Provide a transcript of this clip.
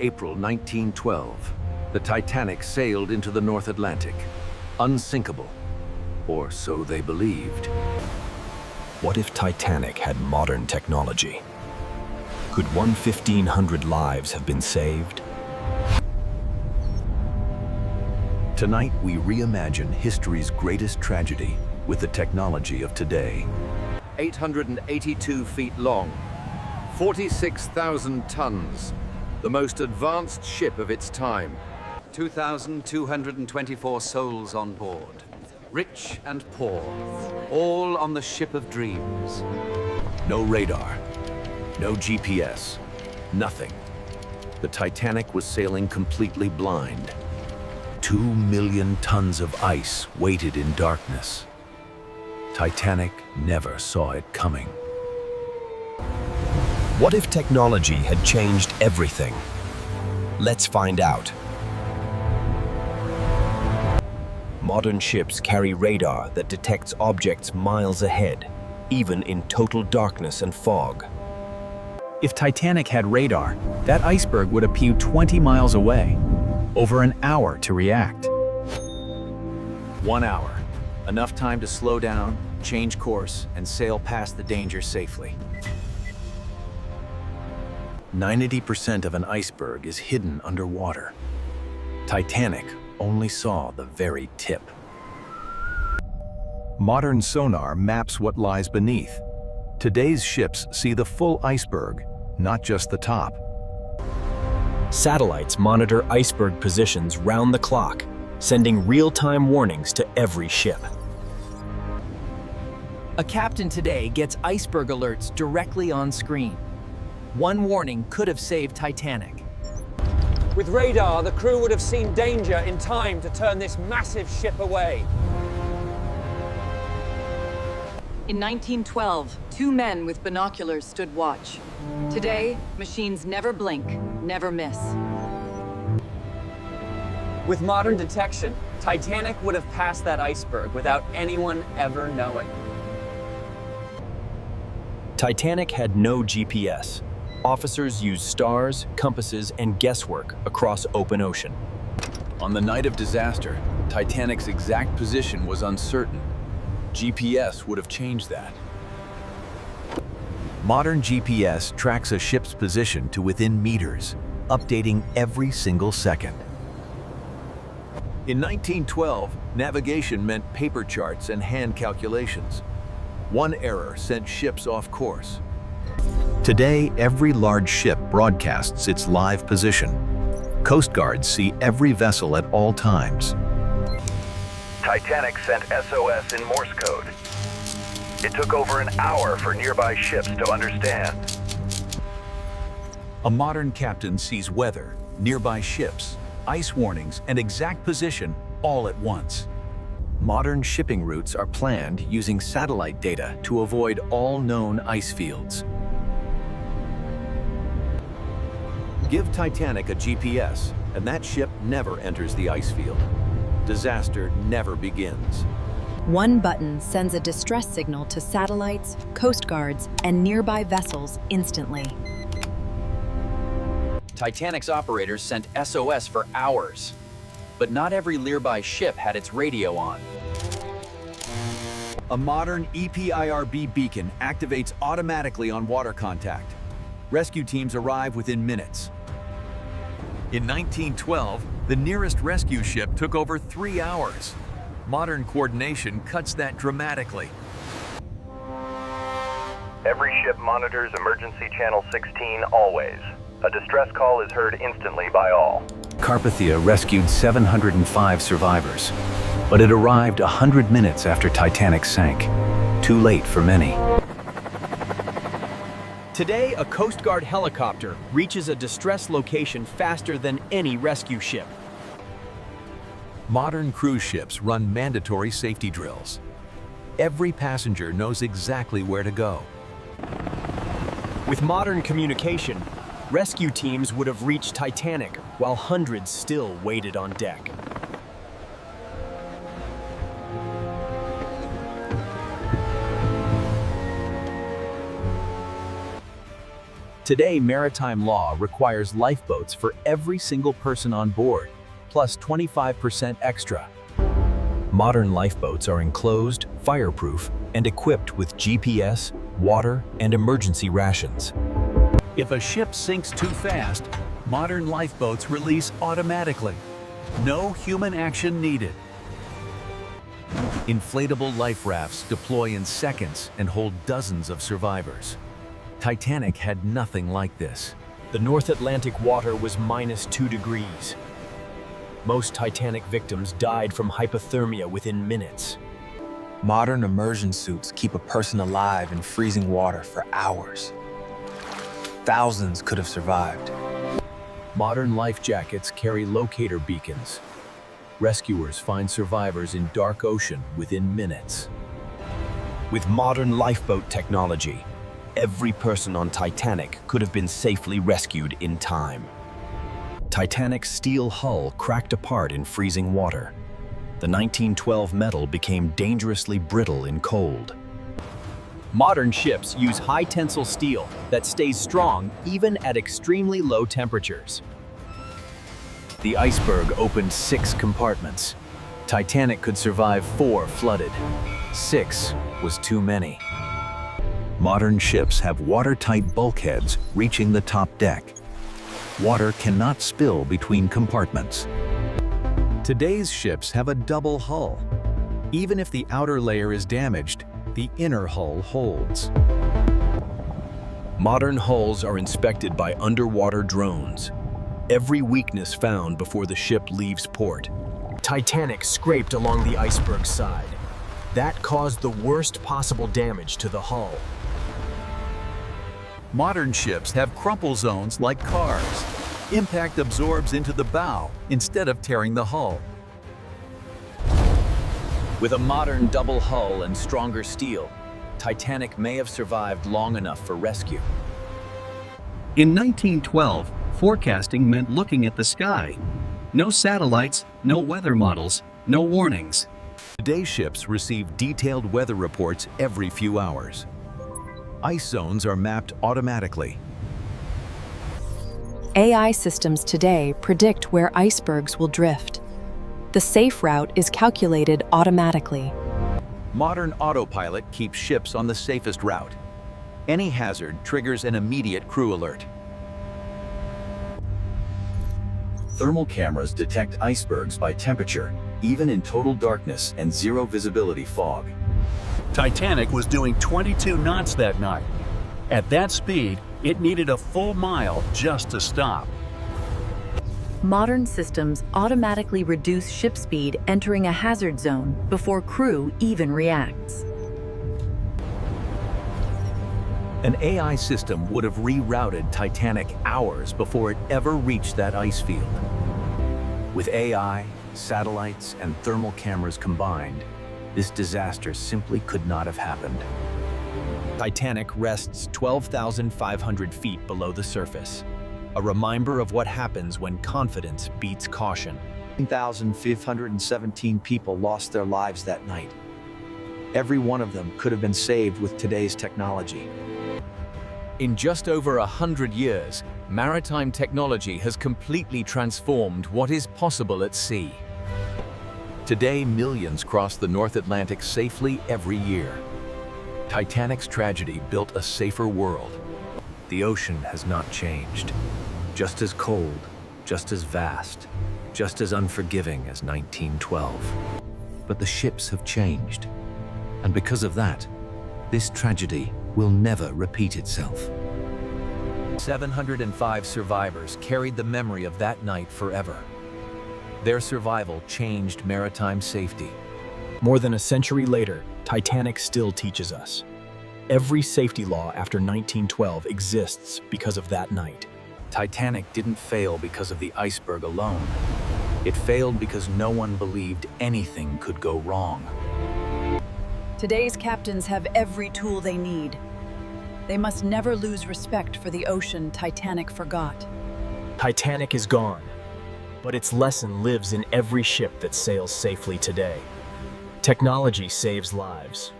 April 1912, the Titanic sailed into the North Atlantic, unsinkable, or so they believed. What if Titanic had modern technology? Could 1,500 lives have been saved? Tonight, we reimagine history's greatest tragedy with the technology of today. 882 feet long, 46,000 tons, the most advanced ship of its time. 2,224 souls on board, rich and poor, all on the ship of dreams. No radar, no GPS, nothing. The Titanic was sailing completely blind. 2 million tons of ice waited in darkness. Titanic never saw it coming. What if technology had changed everything? Let's find out. Modern ships carry radar that detects objects miles ahead, even in total darkness and fog. If Titanic had radar, that iceberg would appear 20 miles away. Over an hour to react. 1 hour. Enough time to slow down, change course, and sail past the danger safely. 90% of an iceberg is hidden underwater. Titanic only saw the very tip. Modern sonar maps what lies beneath. Today's ships see the full iceberg, not just the top. Satellites monitor iceberg positions round the clock, sending real-time warnings to every ship. A captain today gets iceberg alerts directly on screen. One warning could have saved Titanic. With radar, the crew would have seen danger in time to turn this massive ship away. In 1912, 2 men with binoculars stood watch. Today, machines never blink, never miss. With modern detection, Titanic would have passed that iceberg without anyone ever knowing. Titanic had no GPS. Officers used stars, compasses, and guesswork across open ocean. On the night of disaster, Titanic's exact position was uncertain. GPS would have changed that. Modern GPS tracks a ship's position to within meters, updating every single second. In 1912, navigation meant paper charts and hand calculations. One error sent ships off course. Today, every large ship broadcasts its live position. Coast Guards see every vessel at all times. Titanic sent SOS in Morse code. It took over an hour for nearby ships to understand. A modern captain sees weather, nearby ships, ice warnings, and exact position all at once. Modern shipping routes are planned using satellite data to avoid all known ice fields. Give Titanic a GPS, and that ship never enters the ice field. Disaster never begins. One button sends a distress signal to satellites, coast guards, and nearby vessels instantly. Titanic's operators sent SOS for hours, but not every nearby ship had its radio on. A modern EPIRB beacon activates automatically on water contact. Rescue teams arrive within minutes. In 1912, the nearest rescue ship took over 3 hours. Modern coordination cuts that dramatically. Every ship monitors emergency channel 16 always. A distress call is heard instantly by all. Carpathia rescued 705 survivors, but it arrived 100 minutes after Titanic sank. Too late for many. Today, a Coast Guard helicopter reaches a distress location faster than any rescue ship. Modern cruise ships run mandatory safety drills. Every passenger knows exactly where to go. With modern communication, rescue teams would have reached Titanic while hundreds still waited on deck. Today, maritime law requires lifeboats for every single person on board, plus 25% extra. Modern lifeboats are enclosed, fireproof, and equipped with GPS, water, and emergency rations. If a ship sinks too fast, modern lifeboats release automatically. No human action needed. Inflatable life rafts deploy in seconds and hold dozens of survivors. Titanic had nothing like this. The North Atlantic water was -2 degrees. Most Titanic victims died from hypothermia within minutes. Modern immersion suits keep a person alive in freezing water for hours. Thousands could have survived. Modern life jackets carry locator beacons. Rescuers find survivors in dark ocean within minutes. With modern lifeboat technology, every person on Titanic could have been safely rescued in time. Titanic's steel hull cracked apart in freezing water. The 1912 metal became dangerously brittle in cold. Modern ships use high-tensile steel that stays strong even at extremely low temperatures. The iceberg opened 6 compartments. Titanic could survive 4 flooded. 6 was too many. Modern ships have watertight bulkheads reaching the top deck. Water cannot spill between compartments. Today's ships have a double hull. Even if the outer layer is damaged, the inner hull holds. Modern hulls are inspected by underwater drones. Every weakness found before the ship leaves port. Titanic scraped along the iceberg's side. That caused the worst possible damage to the hull. Modern ships have crumple zones like cars. Impact absorbs into the bow instead of tearing the hull. With a modern double hull and stronger steel, Titanic may have survived long enough for rescue. In 1912, forecasting meant looking at the sky. No satellites, no weather models, no warnings. Today's ships receive detailed weather reports every few hours. Ice zones are mapped automatically. AI systems today predict where icebergs will drift. The safe route is calculated automatically. Modern autopilot keeps ships on the safest route. Any hazard triggers an immediate crew alert. Thermal cameras detect icebergs by temperature, even in total darkness and zero visibility fog. Titanic was doing 22 knots that night. At that speed, it needed a full mile just to stop. Modern systems automatically reduce ship speed entering a hazard zone before crew even reacts. An AI system would have rerouted Titanic hours before it ever reached that ice field. With AI, satellites, and thermal cameras combined, this disaster simply could not have happened. Titanic rests 12,500 feet below the surface, a reminder of what happens when confidence beats caution. 1,517 people lost their lives that night. Every one of them could have been saved with today's technology. In just over 100 years, maritime technology has completely transformed what is possible at sea. Today, millions cross the North Atlantic safely every year. Titanic's tragedy built a safer world. The ocean has not changed. Just as cold, just as vast, just as unforgiving as 1912. But the ships have changed. And because of that, this tragedy will never repeat itself. 705 survivors carried the memory of that night forever. Their survival changed maritime safety. More than a century later, Titanic still teaches us. Every safety law after 1912 exists because of that night. Titanic didn't fail because of the iceberg alone. It failed because no one believed anything could go wrong. Today's captains have every tool they need. They must never lose respect for the ocean Titanic forgot. Titanic is gone, but its lesson lives in every ship that sails safely today. Technology saves lives,